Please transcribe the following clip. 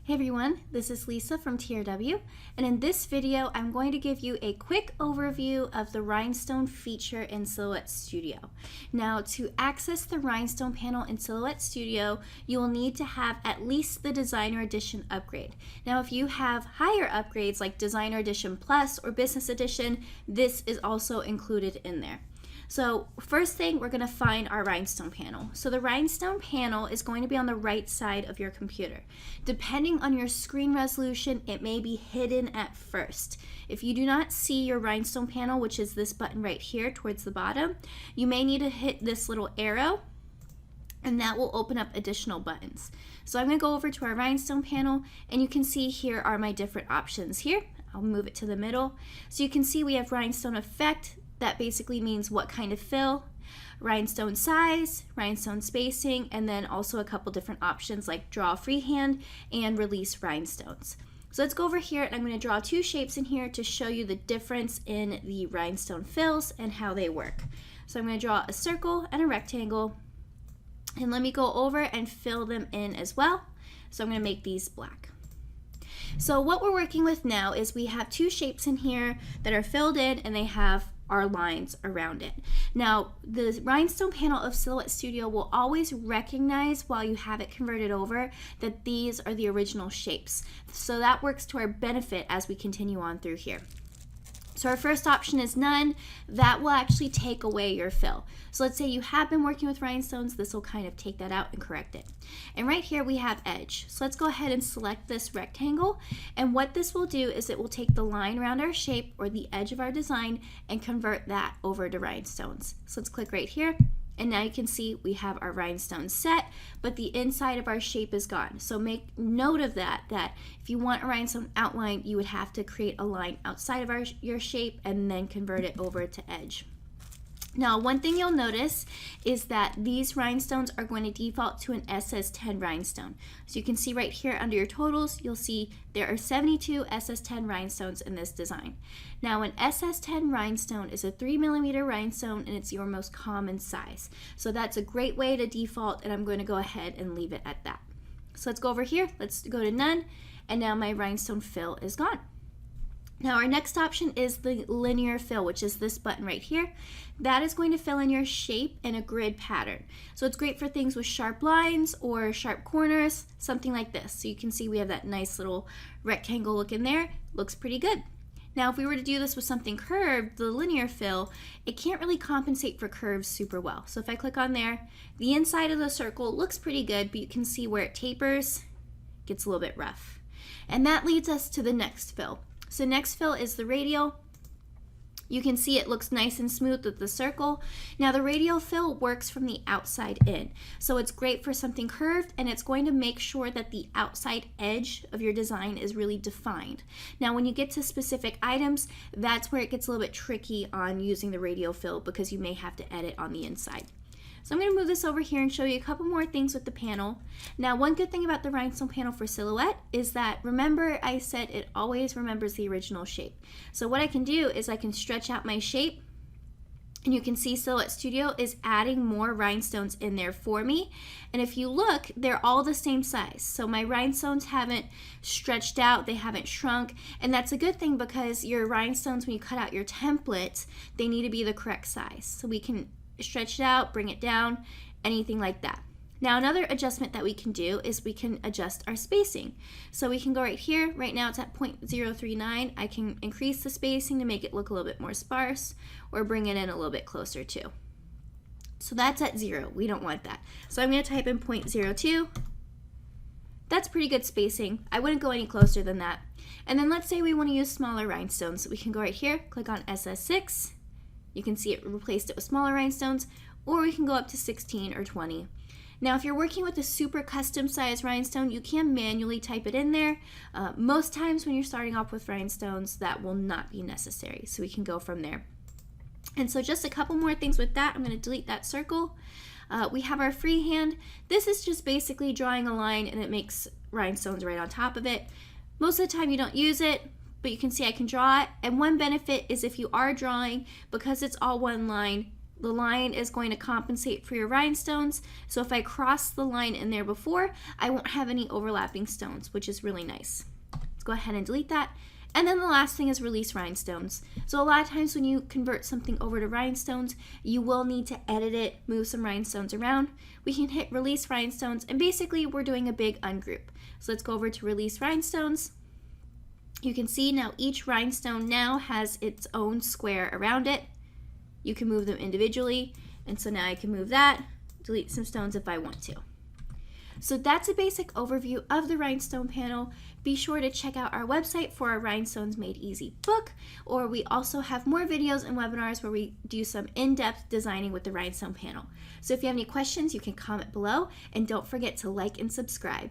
Hey everyone, this is Lisa from TRW, and in this video I'm going to give you a quick overview of the Rhinestone feature in Silhouette Studio. Now, to access the Rhinestone panel in Silhouette Studio, you will need to have at least the Designer Edition upgrade. Now, if you have higher upgrades like Designer Edition Plus or Business Edition, this is also included in there. So first thing, we're going to find our Rhinestone panel. So the Rhinestone panel is going to be on the right side of your computer. Depending on your screen resolution, it may be hidden at first. If you do not see your Rhinestone panel, which is this button right here towards the bottom, you may need to hit this little arrow, and that will open up additional buttons. So I'm going to go over to our Rhinestone panel, and you can see here are my different options here. I'll move it to the middle. So you can see we have Rhinestone Effect. That basically means what kind of fill, rhinestone size, rhinestone spacing, and then also a couple different options like draw freehand and release rhinestones. So let's go over here, and I'm going to draw two shapes in here to show you the difference in the rhinestone fills and how they work. So I'm going to draw a circle and a rectangle, and let me go over and fill them in as well. So I'm going to make these black. So what we're working with now is we have two shapes in here that are filled in, and they have our lines around it. Now, the Rhinestone panel of Silhouette Studio will always recognize while you have it converted over that these are the original shapes. So that works to our benefit as we continue on through here. So our first option is none. That will actually take away your fill. So let's say you have been working with rhinestones, this will kind of take that out and correct it. And right here we have edge. So let's go ahead and select this rectangle. And what this will do is it will take the line around our shape or the edge of our design and convert that over to rhinestones. So let's click right here. And now you can see we have our rhinestones set, but the inside of our shape is gone. So make note of that if you want a rhinestone outline, you would have to create a line outside of your shape and then convert it over to edge. Now, one thing you'll notice is that these rhinestones are going to default to an SS10 rhinestone. So you can see right here under your totals, you'll see there are 72 SS10 rhinestones in this design. Now, an SS10 rhinestone is a 3mm rhinestone, and it's your most common size. So that's a great way to default, and I'm going to go ahead and leave it at that. So let's go over here, let's go to none, and now my rhinestone fill is gone. Now our next option is the linear fill, which is this button right here. That is going to fill in your shape in a grid pattern. So it's great for things with sharp lines or sharp corners, something like this. So you can see we have that nice little rectangle look in there. Looks pretty good. Now if we were to do this with something curved, the linear fill, it can't really compensate for curves super well. So if I click on there, the inside of the circle looks pretty good, but you can see where it tapers, gets a little bit rough. And that leads us to the next fill. So next fill is the radial. You can see it looks nice and smooth with the circle. Now the radial fill works from the outside in. So it's great for something curved, and it's going to make sure that the outside edge of your design is really defined. Now when you get to specific items, that's where it gets a little bit tricky on using the radial fill because you may have to edit on the inside. So I'm going to move this over here and show you a couple more things with the panel. Now, one good thing about the Rhinestone panel for Silhouette is that, remember I said it always remembers the original shape. So what I can do is I can stretch out my shape, and you can see Silhouette Studio is adding more rhinestones in there for me. And if you look, they're all the same size. So my rhinestones haven't stretched out, they haven't shrunk, and that's a good thing because your rhinestones, when you cut out your templates, they need to be the correct size. So we can stretch it out, bring it down, anything like that. Now another adjustment that we can do is we can adjust our spacing. So we can go right here, right now it's at 0.039. I can increase the spacing to make it look a little bit more sparse, or bring it in a little bit closer too. So that's at 0, we don't want that. So I'm going to type in 0.02. That's pretty good spacing. I wouldn't go any closer than that. And then let's say we want to use smaller rhinestones. We can go right here, click on SS6. You can see it replaced it with smaller rhinestones, or we can go up to 16 or 20. Now, if you're working with a super custom size rhinestone, you can manually type it in there. Most times when you're starting off with rhinestones, that will not be necessary, so we can go from there. And so just a couple more things with that. I'm going to delete that circle. We have our freehand. This is just basically drawing a line, and it makes rhinestones right on top of it. Most of the time you don't use it, but you can see I can draw it. And one benefit is if you are drawing, because it's all one line, The line is going to compensate for your rhinestones. So if I cross the line in there before, I won't have any overlapping stones, which is really nice. Let's go ahead and delete that. And then the last thing is release rhinestones. So a lot of times when you convert something over to rhinestones, you will need to edit it, move some rhinestones around. We can hit release rhinestones, and basically we're doing a big ungroup. So let's go over to release rhinestones. You can see now each rhinestone now has its own square around it. You can move them individually, and so now I can move that, delete some stones if I want to. So that's a basic overview of the Rhinestone panel. Be sure to check out our website for our Rhinestones Made Easy book, or we also have more videos and webinars where we do some in-depth designing with the Rhinestone panel. So if you have any questions, you can comment below, and don't forget to like and subscribe.